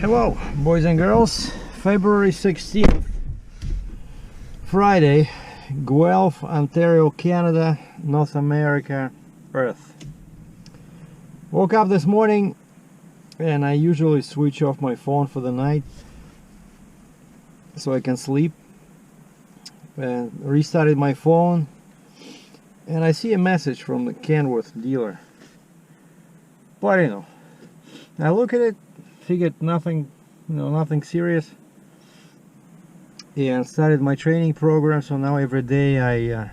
Hello, boys and girls. February 16th, Friday, Guelph, Ontario, Canada, North America, Earth. Woke up this morning and I usually switch off my phone for the night so I can sleep, and restarted my phone and I see a message from the Kenworth dealer. But I look at it, figured nothing, nothing serious, and started my training program. So now every day I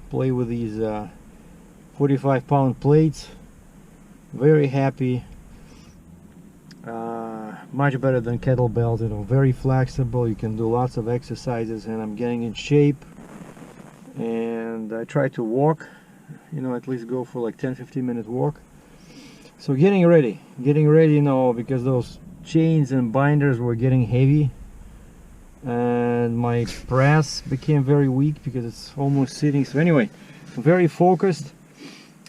play with these 45-pound plates. Very happy. Much better than kettlebells. Very flexible. You can do lots of exercises, and I'm getting in shape. And I try to walk, at least go for like 10-15 minute walk. So getting ready, because those chains and binders were getting heavy, and my press became very weak because it's almost sitting. So anyway, very focused.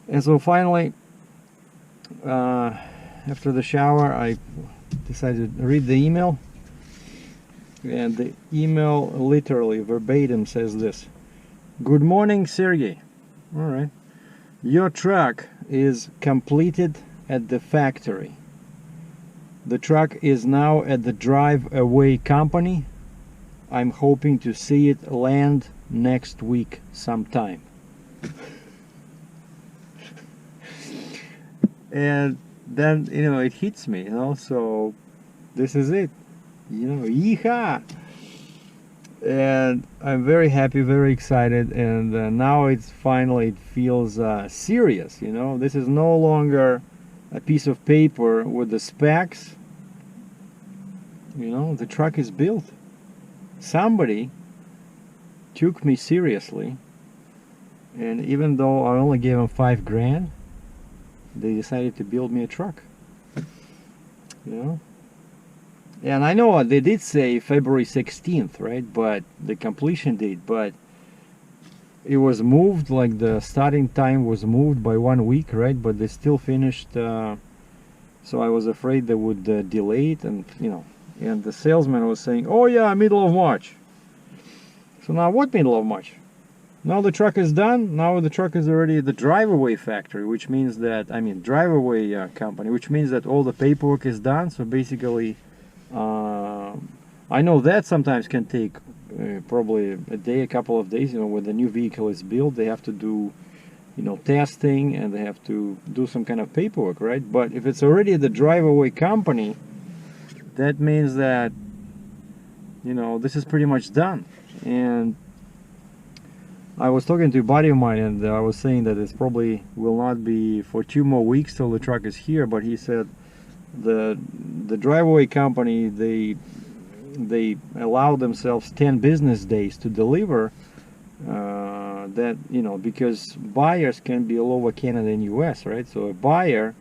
And so finally, after the shower, I decided to read the email, and the email literally verbatim says this: "Good morning, Sergey. All right, your truck is completed at the factory. The truck is now at the drive away company. I'm hoping to see it land next week sometime." And then it hits me, so this is it, yeehaw. And I'm very happy, very excited, and now it feels serious. This is no longer a piece of paper with the specs. The truck is built. Somebody took me seriously, and even though I only gave them $5,000, they decided to build me a truck. And I know they did say February 16th, right? But the completion date, but it was moved, like the starting time was moved by 1 week, right? But they still finished, so I was afraid they would delay it, and and the salesman was saying, "Oh yeah, middle of March." So now what middle of March? Now the truck is done. Now the truck is already at the drive-away factory, which means that, drive-away company, which means that all the paperwork is done. So basically, I know that sometimes can take probably a day, a couple of days. When the new vehicle is built, they have to do, testing, and they have to do some kind of paperwork, right? But if it's already the drive-away company, that means that, this is pretty much done. And I was talking to a buddy of mine, and I was saying that it probably will not be for 2 more weeks till the truck is here. But he said the drive-away company, they allow themselves 10 business days to deliver. That because buyers can be all over Canada and US, right? So a buyer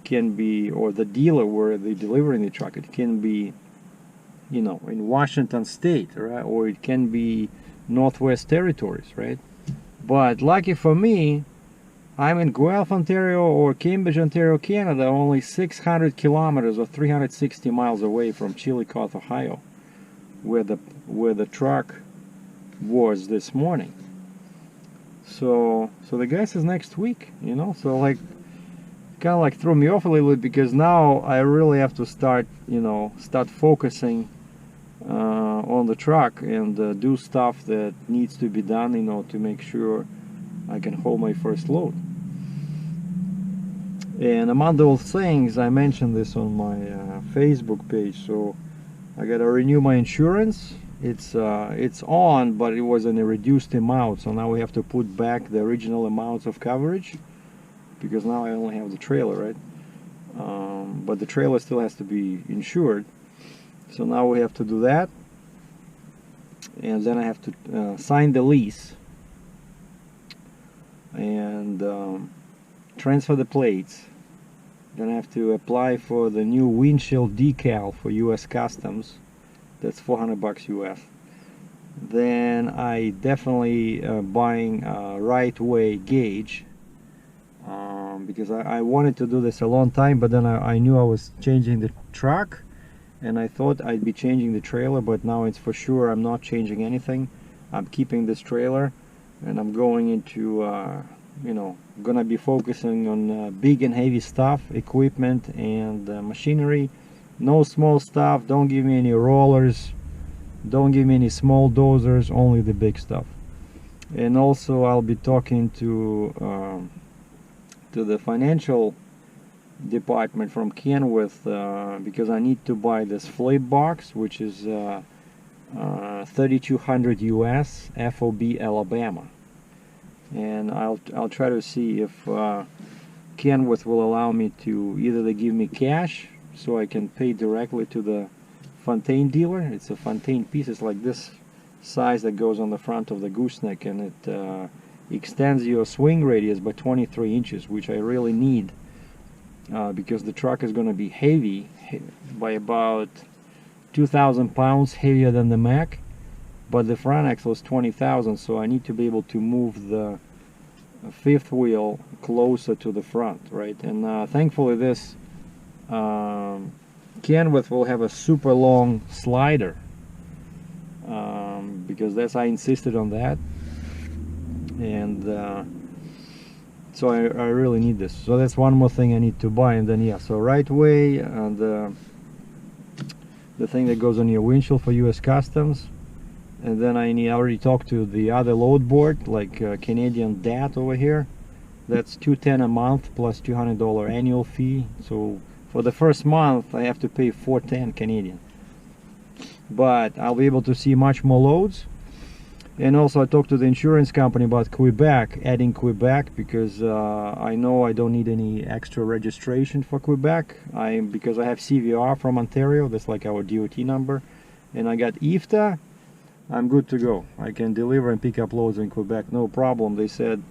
can be, or the dealer where they're delivering the truck, it can be in Washington State, right? Or it can be Northwest Territories, right? But lucky for me, I'm in Guelph, Ontario, or Cambridge, Ontario, Canada, only 600 kilometers or 360 miles away from Chillicothe, Ohio, where the truck was this morning. So the guy says next week, so kind of threw me off a little bit, because now I really have to start focusing on the truck and do stuff that needs to be done, to make sure I can hold my first load. And among those things, I mentioned this on my Facebook page. So I got to renew my insurance. It's on, but it was in a reduced amount. So now we have to put back the original amounts of coverage, because now I only have the trailer, right? But the trailer still has to be insured. So now we have to do that, and then I have to sign the lease and transfer the plates. Then I have to apply for the new windshield decal for US Customs. That's $400 US. Then I definitely buying a right-way gauge, because I wanted to do this a long time, but then I knew I was changing the truck, and I thought I'd be changing the trailer, but now it's for sure I'm not changing anything. I'm keeping this trailer, and I'm going into you know, gonna be focusing on big and heavy stuff, equipment and machinery. No small stuff. Don't give me any rollers, don't give me any small dozers, only the big stuff. And also I'll be talking to the financial department from Kenworth because I need to buy this flip box, which is 3200 US FOB Alabama, and I'll try to see if Kenworth will allow me to, either they give me cash so I can pay directly to the Fontaine dealer. It's a Fontaine piece. It's like this size that goes on the front of the gooseneck, and it extends your swing radius by 23 inches, which I really need because the truck is going to be heavy by about 2,000 pounds heavier than the Mack, but the front axle is 20,000, so I need to be able to move the fifth wheel closer to the front, right? And thankfully this Kenworth will have a super long slider because I insisted on that, and so I really need this. So that's one more thing I need to buy. And then yeah, so right way, and the thing that goes on your windshield for US Customs. And then I already talked to the other load board, like Canadian DAT over here. That's $210 a month plus $200 annual fee. So for the first month I have to pay $410 Canadian, but I'll be able to see much more loads. And also I talked to the insurance company about Quebec, adding Quebec, because I know I don't need any extra registration for Quebec. Because I have CVR from Ontario, that's like our DOT number, and I got IFTA, I'm good to go. I can deliver and pick up loads in Quebec, no problem. They said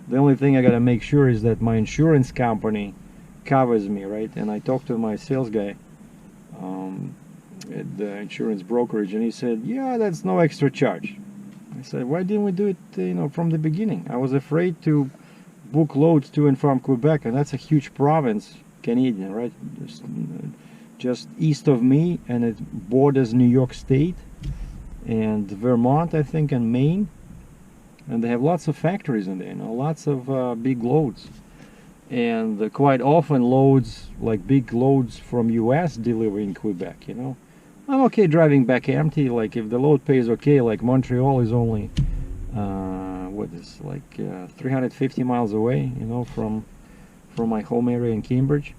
the only thing I gotta make sure is that my insurance company covers me, right? And I talked to my sales guy at the insurance brokerage, and he said, yeah, that's no extra charge. I said, why didn't we do it, you know, from the beginning? I was afraid to book loads to and from Quebec, and that's a huge province, Canadian, right? Just east of me, and it borders New York State and Vermont, I think, and Maine, and they have lots of factories in there, you know, lots of big loads, and quite often loads, like big loads from US deliver in Quebec, you know. I'm okay driving back empty, like if the load pays okay, like Montreal is only what is like 350 miles away, you know, from my home area in Cambridge.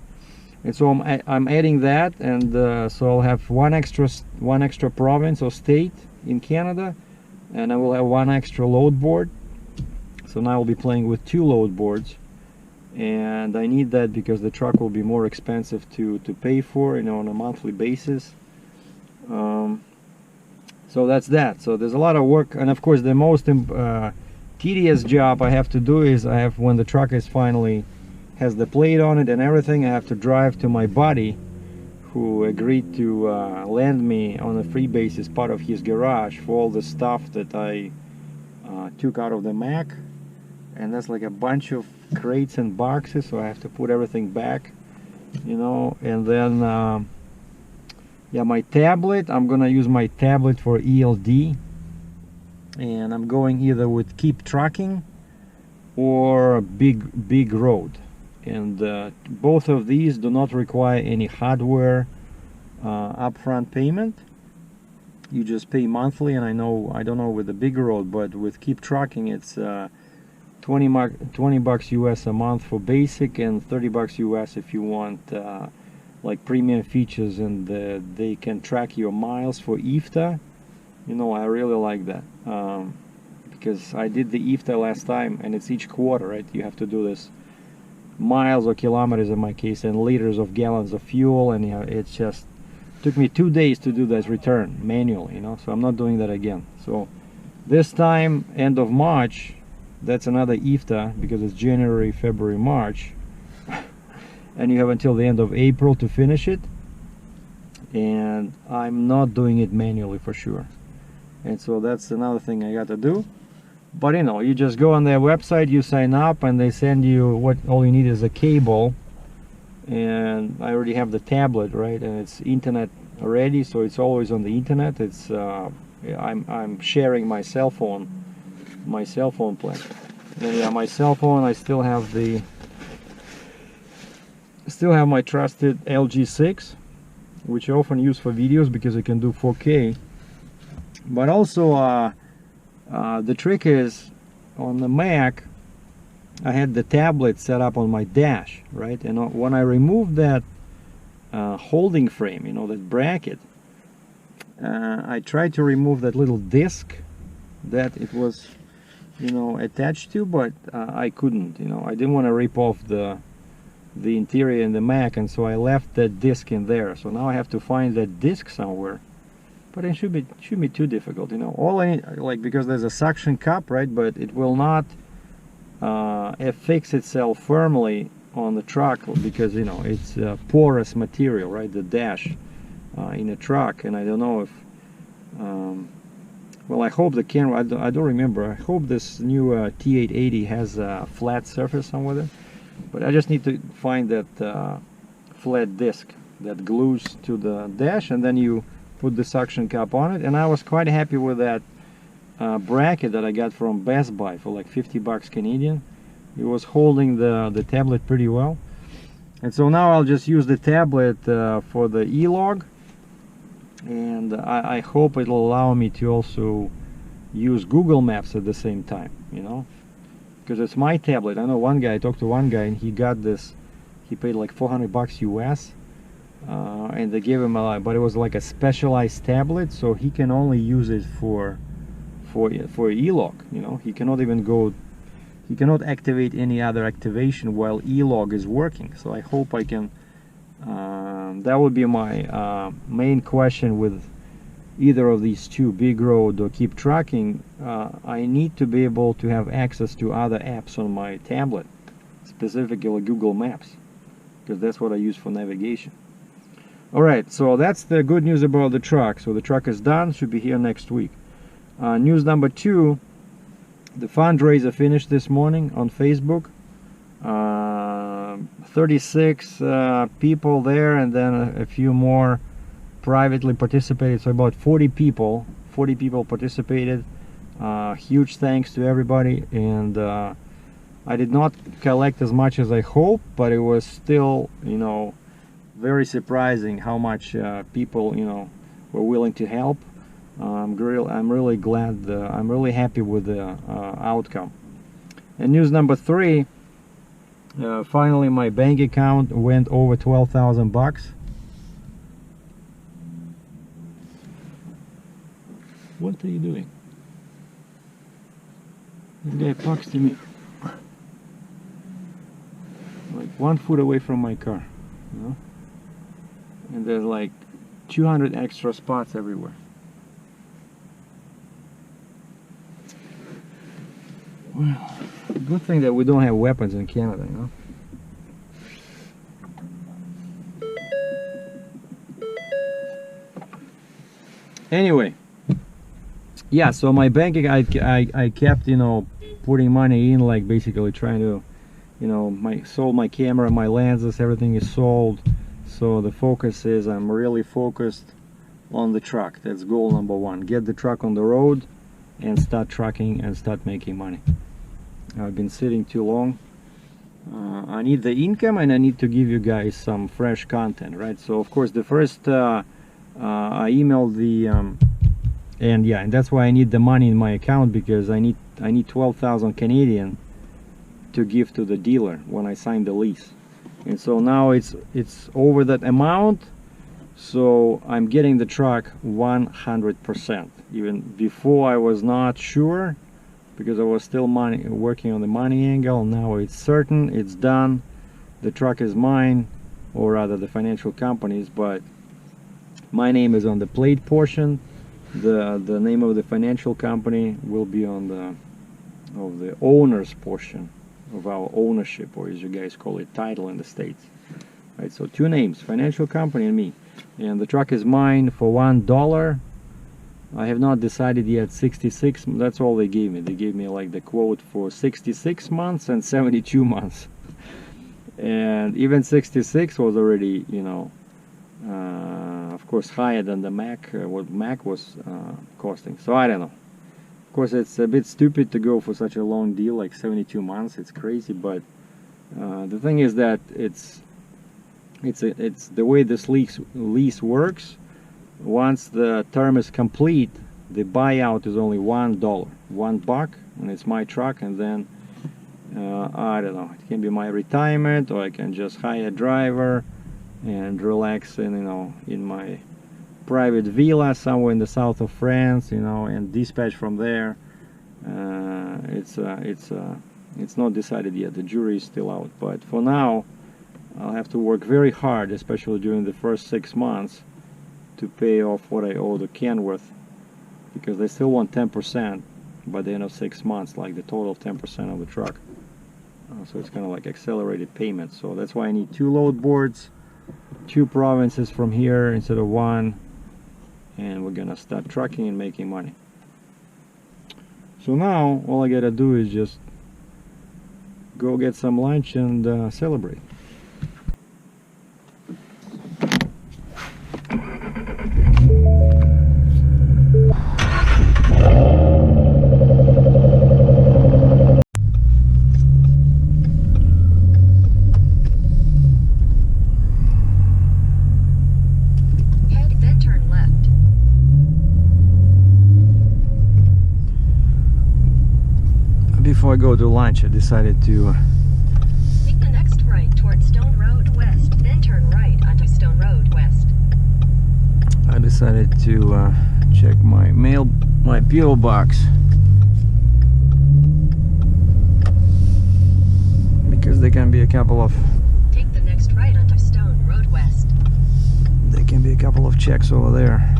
And so I'm adding that, and so I'll have one extra province or state in Canada, and I will have one extra load board. So now I'll be playing with 2 load boards, and I need that because the truck will be more expensive to pay for, you know, on a monthly basis. So that's that. So there's a lot of work, and of course the most tedious job I have to do is when the truck is finally has the plate on it and everything, I have to drive to my buddy who agreed to lend me on a free basis part of his garage for all the stuff that I took out of the Mack, and that's like a bunch of crates and boxes, so I have to put everything back, you know. And then yeah, my tablet, I'm gonna use my tablet for ELD, and I'm going either with Keep Trucking or Big Road, and both of these do not require any hardware upfront payment. You just pay monthly, and I don't know with the Big Road, but with Keep Trucking it's 20 bucks US a month for basic, and 30 bucks US if you want like premium features, and they can track your miles for IFTA. You know, I really like that because I did the IFTA last time, and it's each quarter, right? You have to do this miles or kilometers in my case, and liters of gallons of fuel, and you know, it just took me 2 days to do this return manually, you know, so I'm not doing that again. So this time, end of March, that's another IFTA because it's January, February, March. And you have until the end of April to finish it, and I'm not doing it manually for sure. And so that's another thing I got to do. But you know, you just go on their website, you sign up, and they send you all you need is a cable, and I already have the tablet, right, and it's internet already, so it's always on the internet. It's I'm sharing my cell phone plan. And yeah, my cell phone, I still have my trusted LG6, which I often use for videos because it can do 4K. But also the trick is, on the Mac I had the tablet set up on my dash, right? And when I removed that holding frame, you know, that bracket, I tried to remove that little disc that it was, you know, attached to, but I couldn't. You know, I didn't want to rip off the interior in the Mac, and so I left that disc in there. So now I have to find that disc somewhere, but it shouldn't be too difficult. You know, all I need, like, because there's a suction cup, right? But it will not affix itself firmly on the truck because, you know, it's porous material, right? The dash in a truck, and I don't know if well, I hope the camera, I don't remember, I hope this new T880 has a flat surface somewhere there, but I just need to find that flat disc that glues to the dash, and then you put the suction cup on it. And I was quite happy with that bracket that I got from Best Buy for like 50 bucks Canadian. It was holding the tablet pretty well. And so now I'll just use the tablet for the e-log, and I hope it'll allow me to also use Google Maps at the same time, you know, because it's my tablet. I know one guy, I talked to one guy, and he got this, he paid like 400 bucks US, and they gave him but it was like a specialized tablet, so he can only use it for e-log, you know. He cannot even go, he cannot activate any other activation while e-log is working. So I hope I can, that would be my main question with either of these two, Big Road or Keep Trucking. I need to be able to have access to other apps on my tablet, specifically Google Maps, because that's what I use for navigation. Alright, so that's the good news about the truck. So the truck is done, should be here next week. News number 2, the fundraiser finished this morning on Facebook. 36 people there, and then a few more privately participated, so about 40 people participated. Huge thanks to everybody, and I did not collect as much as I hoped, but it was still, you know, very surprising how much people, you know, were willing to help. I'm really glad, I'm really happy with the outcome. And news number 3, finally my bank account went over 12,000 bucks. What are you doing? This guy talks to me like 1 foot away from my car, you know? And there's like 200 extra spots everywhere. Well, good thing that we don't have weapons in Canada, you know. Anyway, yeah, so my banking, I kept, you know, putting money in, like basically trying to, you know, sold my camera, my lenses, everything is sold. So the focus is, I'm really focused on the truck. That's goal number 1. Get the truck on the road and start trucking and start making money. I've been sitting too long. I need the income, and I need to give you guys some fresh content, right? So of course the first I emailed the and yeah, and that's why I need the money in my account, because I need 12,000 Canadian to give to the dealer when I sign the lease. And so now it's over that amount, so I'm getting the truck 100%. Even before I was not sure, because I was still working on the money angle. Now it's certain, it's done, the truck is mine, or rather the financial company's, but my name is on the plate portion. The name of the financial company will be on the owner's portion of our ownership, or as you guys call it, title in the States. Right, so 2 names, financial company and me. And the truck is mine for $1. I have not decided yet. 66, that's all they gave me. They gave me like the quote for 66 months and 72 months. And even 66 was already, you know, of course higher than the Mac, what Mac was costing. So I don't know. Of course, it's a bit stupid to go for such a long deal, like 72 months. It's crazy, but the thing is that it's the way this lease works. Once the term is complete, the buyout is only $1, $1, and it's my truck. And then I don't know. It can be my retirement, or I can just hire a driver and relax in, you know, in my private villa somewhere in the south of France, you know, and dispatch from there. It's not decided yet. The jury is still out. But for now, I'll have to work very hard, especially during the first 6 months, to pay off what I owe to Kenworth, because they still want 10% by the end of 6 months, like the total of 10% of the truck. So it's kind of like accelerated payment. So that's why I need 2 load boards, 2 provinces from here instead of 1, and we're gonna start trucking and making money. So now all I gotta do is just go get some lunch and celebrate. Before I go to lunch, I decided to take the next right towards Stone Road West, then turn right onto Stone Road West. I decided to check my PO box, because there can be a couple of take the next right onto Stone Road West. There can be a couple of checks over there.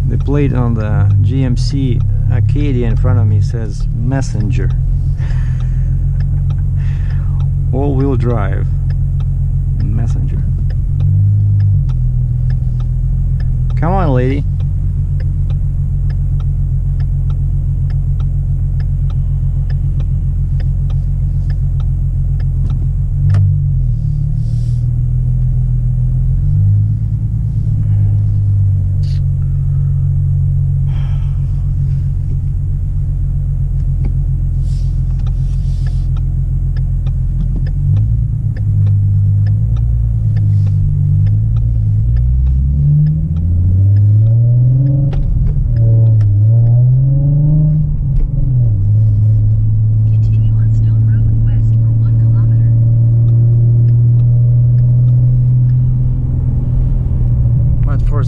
The plate on the GMC Acadia in front of me says Messenger. All-wheel drive Messenger. Come on, lady.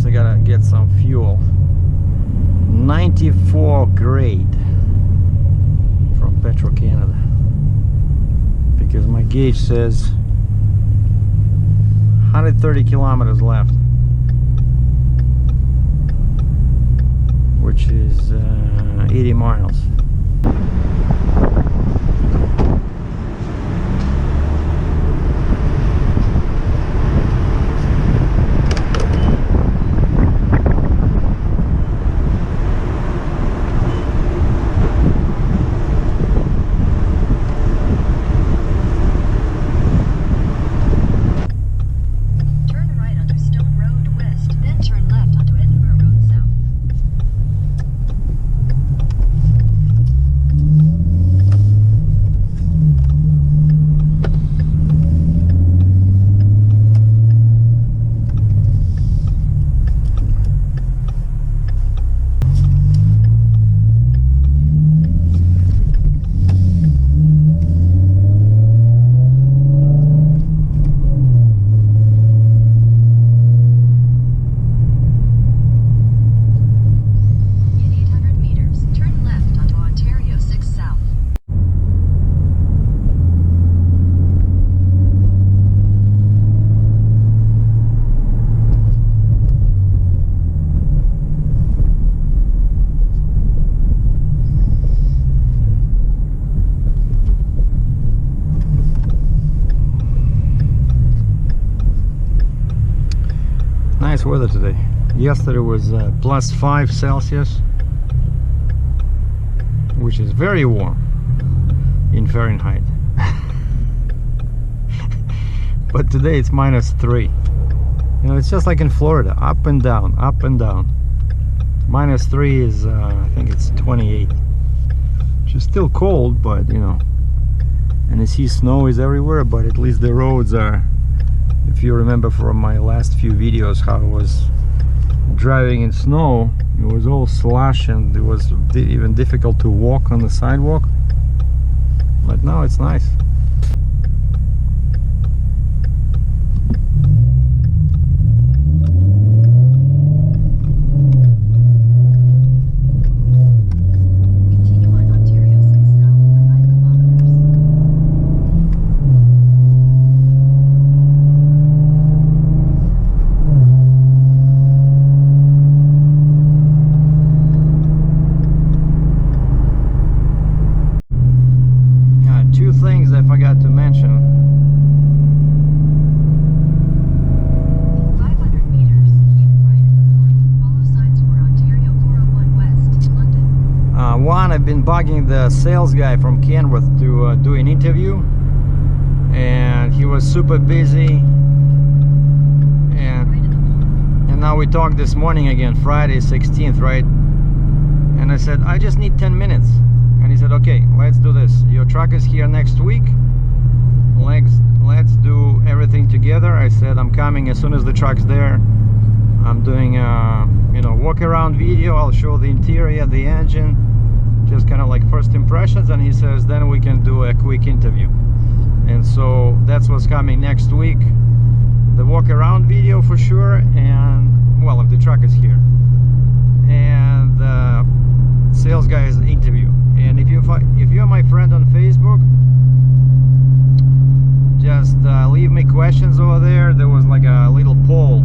I gotta get some fuel. 94 grade from Petro Canada, because my gauge says 130 kilometers left, which is 80 miles. Nice weather today. Yesterday was plus 5 Celsius, which is very warm in Fahrenheit. but today it's -3. You know, it's just like in Florida, up and down, up and down. -3 is, I think it's 28. Which is still cold, but you know. And you see snow is everywhere, but at least the roads are, if you remember from my last few videos how I was driving in snow, it was all slush and it was even difficult to walk on the sidewalk. But now it's nice. Continue on Ontario 6 South for 9 kilometers. Two things I forgot to mention. 500 meters, keep right in the north. Follow signs for Ontario 401 West, London. One, I've been bugging the sales guy from Kenworth to do an interview, and he was super busy. Right in the north. And now we talked this morning again, Friday 16th, right? And I said, I just need 10 minutes. And he said, okay, let's do this. Your truck is here next week. Let's do everything together. I said, I'm coming as soon as the truck's there. I'm doing you know, walk around video. I'll show the interior, the engine, just kind of like first impressions. And he says, then we can do a quick interview. And so that's what's coming next week. The walk around video for sure. And well, if the truck is here. And sales guy's interview. And if you're my friend on Facebook, just leave me questions over there. There was like a little poll.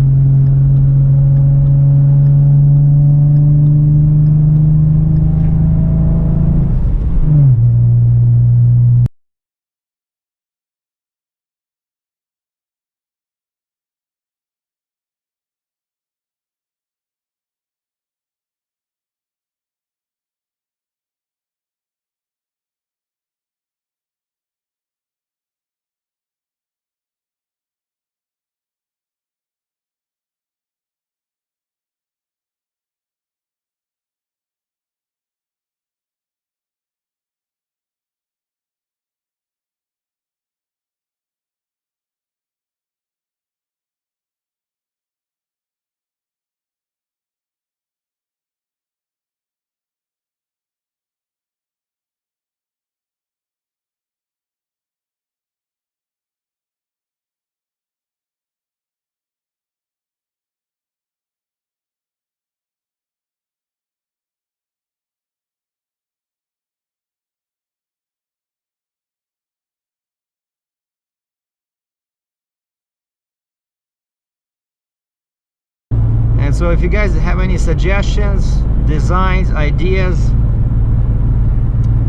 And so if you guys have any suggestions, designs, ideas,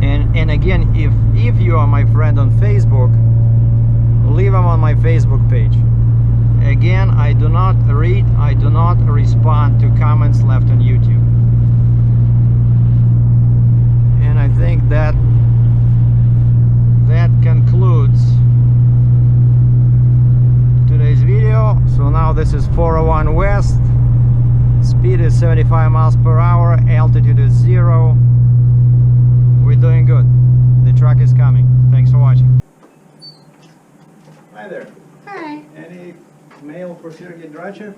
and again, if you are my friend on Facebook, leave them on my Facebook page. Again, I do not read, I do not respond to comments left on YouTube. And I think that concludes today's video. So now this is 401 West. Speed is 75 miles per hour, altitude is 0. We're doing good. The truck is coming. Thanks for watching. Hi there. Hi. Any mail for SERGEI DRATCHEV?